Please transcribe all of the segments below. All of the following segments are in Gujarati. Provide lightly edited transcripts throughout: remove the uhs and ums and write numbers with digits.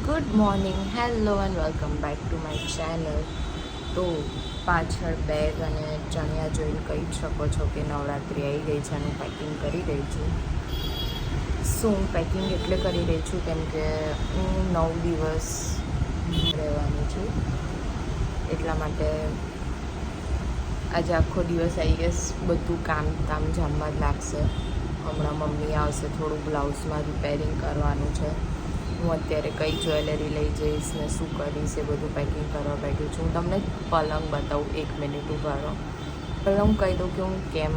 Good morning, hello and welcome back to my channel. તો પાછળ બેગ અને ચણિયા જોઈને કહી શકો છો કે નવરાત્રિ આવી ગઈ છે અને હું પેકિંગ કરી રહી છું. હું પેકિંગ એટલે કરી રહી છું કેમ કે હું 9 દિવસ રહેવાની છું, એટલા માટે આજે આખો દિવસ આઈ ગેસ બધું કામ જામમાં જ લાગશે. હમણાં મમ્મી આવશે, થોડું બ્લાઉઝમાં રિપેરિંગ કરવાનું છે. હું અત્યારે કઈ જ્વેલરી લઈ જઈશ ને શું કરીશ એ બધું પેકિંગ કરવા બેઠી છું. હું તમને પલંગ બતાવું, 1 મિનિટ ઊભા રહો. પહેલાં હું કહી દઉં કે હું કેમ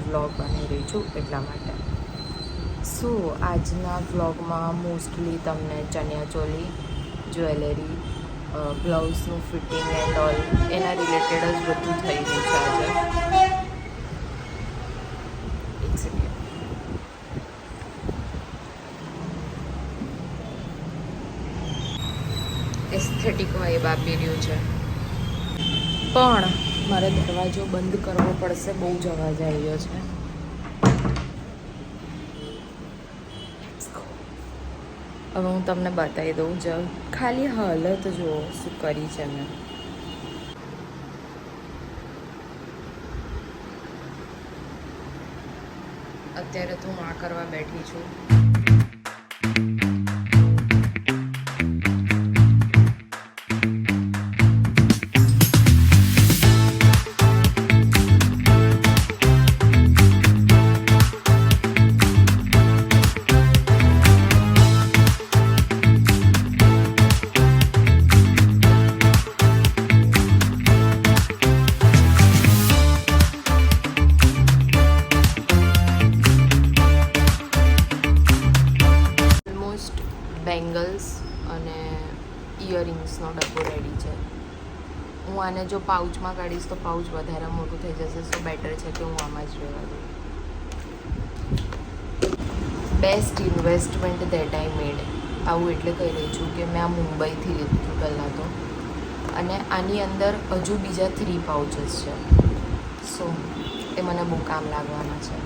વ્લોગ બનાવી રહી છું એટલા માટે. આજના વ્લોગમાં મોસ્ટલી તમને ચણિયાચોલી, જ્વેલરી, બ્લાઉઝનું ફિટિંગ એન્ડ ઓલ એના રિલેટેડ જ બધું થઈ રહ્યું છે આજે. એક સેકન્ડ. એસ્થેટિક વાઇબ આપી રહ્યું છે, પણ મારે દરવાજો બંધ કરવો પડશે, બહુ જ અવાજ આવી રહ્યો છે. હવે હું તમને બતાવી દઉં જ, ખાલી હાલત જુઓ શું કરી છે મેં. અત્યારે તો હું આ કરવા બેઠી છું. બેંગલ્સ અને ઇયરિંગ્સનો ડબ્બો રેડી છે. હું આને જો પાઉચમાં કાઢીશ તો પાઉચ વધારે મોટું થઈ જશે, સો બેટર છે કે હું આમાં જ રહેવા દઉં. બેસ્ટ ઇન્વેસ્ટમેન્ટ દેટ આઈ મેડ. આવું એટલે કહી રહી છું કે મેં આ મુંબઈથી લીધું હતું પહેલાં તો, અને આની અંદર હજુ બીજા 3 પાઉચીસ છે. સો એ મને બહુ કામ લાગવાના છે.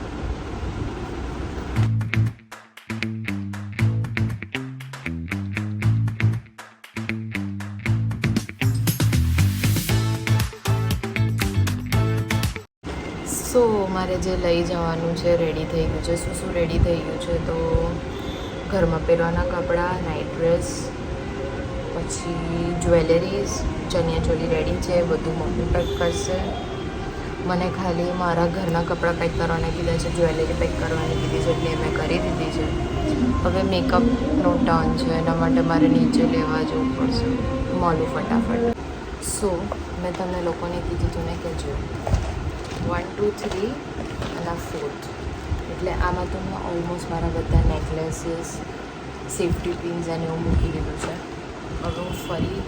મારે જે લઈ જવાનું છે રેડી થઈ ગયું છે. શું રેડી થઈ ગયું છે તો ઘરમાં પહેરવાના કપડાં, નાઇટ ડ્રેસ, પછી જ્વેલરીઝ, ચણિયાચોલી રેડી છે. બધું મમ્મી પેક કરશે. મને ખાલી મારા ઘરના કપડાં પેક કરવાના કીધા છે, જ્વેલરી પેક કરવાની કીધી છે, એટલે મેં કરી દીધી છે. હવે મેકઅપનો ટર્ન છે, એના માટે મારે નીચે લેવા જવું પડશે મોલું ફટાફટ. મેં તમને લોકોને કીધું હતું ને કે જો 1, 2, 3 અને 4th, એટલે આમાં તો મેં ઓલમોસ્ટ મારા બધા નેકલેસીસ, સેફ્ટી પિન્સ અને એવું મૂકી દીધું છે. હવે હું ફરી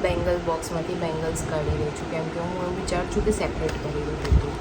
બેંગલ બોક્સમાંથી બેંગલ્સ કાઢી રહી છું, કેમ કે હું એવું વિચારું છું કે સેપરેટ કરી દઉં બધું.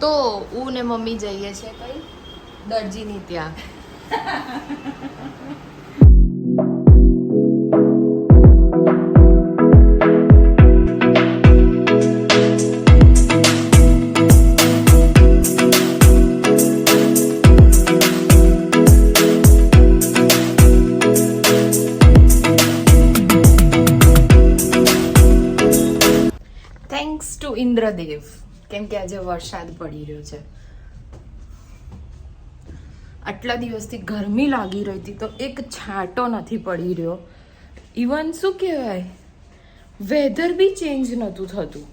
તો હું ને મમ્મી જઈએ છે કઈ દરજીની ત્યાં. ઇન્દ્રદેવ, કેમ કે આજે વરસાદ પડી રહ્યો છે. આટલા દિવસથી ગરમી લાગી રહી હતી તો એક છાંટો નથી પડી રહ્યો. ઇવન શું કહેવાય, વેધર બી ચેન્જ નહોતું થતું.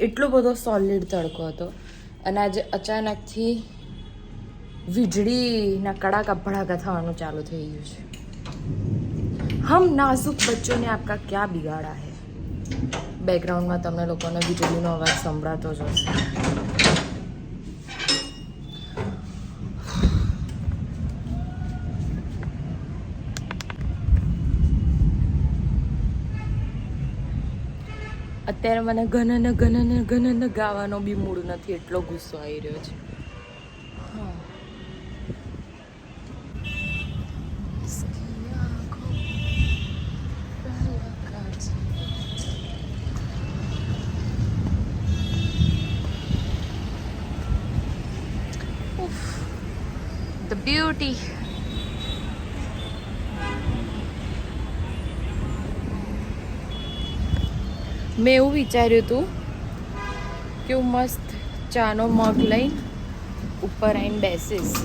એટલો બધો સોલિડ તડકો હતો અને આજે અચાનકથી વીજળીના કડાકા ભડાકા થવાનું ચાલુ થઈ ગયું છે. હમ નાजुक બચ્ચોને આપકા ક્યાં બિગાડા હે. બેકગ્રાઉન્ડમાં તમને લોકોને વીજળીનો અવાજ સંભળાતો જ હશે. અત્યારે મને ઘન ગાવાનો બી મૂડ નથી, એટલો ગુસ્સો આવી રહ્યો છે. The beauty. મેં એવું વિચાર્યું હતું કે હું મસ્ત ચાનો મગ લઈને ઉપર આવીને બેસીશ,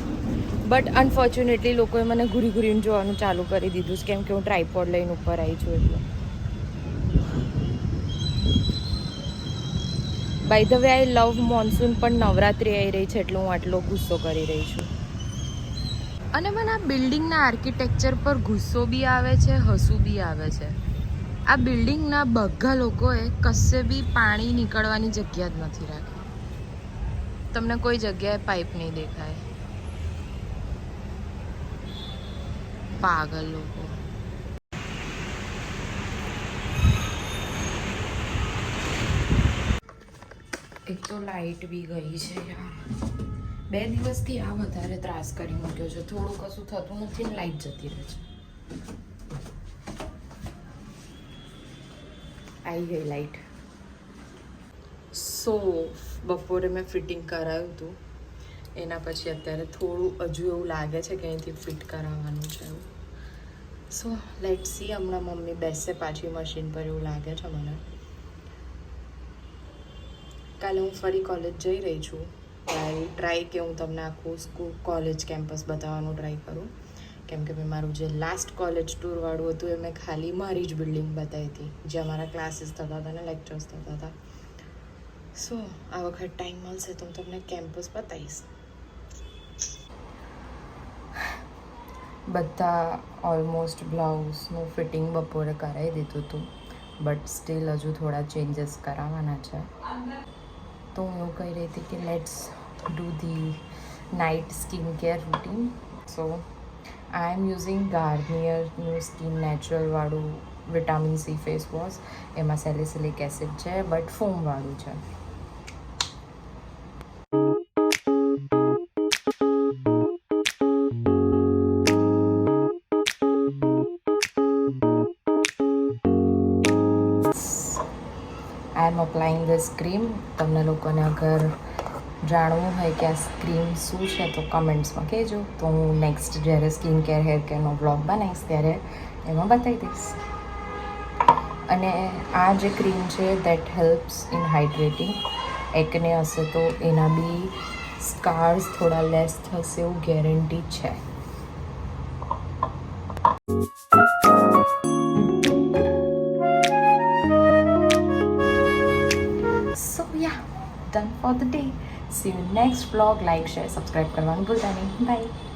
બટ અનફોર્ચ્યુનેટલી લોકોએ મને ઘૂરીને જોવાનું ચાલુ કરી દીધું છે, કેમ કે હું ટ્રાયપોડ લઈને ઉપર આવી છું એટલે. By the way I love monsoon, પણ નવરાત્રિ આવી રહી છે એટલે હું આટલો ગુસ્સો કરી રહી છું. અને મને આ બિલ્ડિંગના આર્કિટેક્ચર પર ગુસ્સો બી આવે છે, હસવું બી આવે છે. આ બિલ્ડિંગના બધા લોકોએ કશે બી પાણી નીકળવાની જગ્યા જ નથી રાખી. તમને કોઈ જગ્યાએ પાઇપ નહીં દેખાય. પાગલ લોકો. એક તો લાઇટ બી ગઈ છે યાર. 2 દિવસથી આ વધારે ત્રાસ કરી મૂક્યો છે. થોડું કશું થતું નથી ને લાઇટ જતી રહે છે. આવી ગઈ લાઇટ. સો બપોરે મેં ફિટિંગ કરાવ્યું હતું, એના પછી અત્યારે થોડું હજુ એવું લાગે છે કે અહીંથી ફિટ કરાવવાનું છે એવું. So let see. હમણાં મમ્મી બેસે પાછી મશીન પર એવું લાગે છે મને. કાલે હું ફરી કોલેજ જઈ રહી છું. ટ્રાય કે હું તમને આખું સ્કૂલ કોલેજ કેમ્પસ બતાવવાનું ટ્રાય કરું, કેમ કે મેં મારું જે લાસ્ટ કોલેજ ટૂરવાળું હતું એ મેં ખાલી મારી જ બિલ્ડિંગ બતાવી હતી, જ્યાં મારા ક્લાસીસ થતા હતા ને લેક્ચર્સ થતા હતા. સો આ વખત ટાઈમ મળશે તો હું તમને કેમ્પસ બતાવીશ. બધા ઓલમોસ્ટ બ્લાઉઝનું ફિટિંગ બપોરે કરાવી દીધું હતું, બટ સ્ટીલ હજુ થોડા ચેન્જીસ કરાવવાના છે. તો હું એવું કહી રહી હતી કે let's do the night skin care routine. So I am using ગાર્નિયરનું સ્કિન નેચરલવાળું વિટામિન સી ફેસ વોશ. એમાં સેલિસિલિક એસિડ છે, બટ ફોમવાળું છે. I am applying this cream. તમને લોકોને અગર જાણવું હોય કે આ ક્રીમ શું છે તો કમેન્ટ્સમાં કહેજો, તો હું નેક્સ્ટ જ્યારે સ્કિન કેર હેર કેરનો બ્લોગ બનાવીશ ત્યારે એમાં બતાવી દઈશ. અને આ જે ક્રીમ છે દેટ હેલ્પ્સ ઇન હાઇડ્રેટિંગ. એકને હશે તો એના બી સ્કાર્સ થોડા લેસ થશે એવું ગેરંટી છે. So yeah, done for the day. See you next vlog. Like, share, subscribe કરવાનું ભૂલતા નહીં. Bye.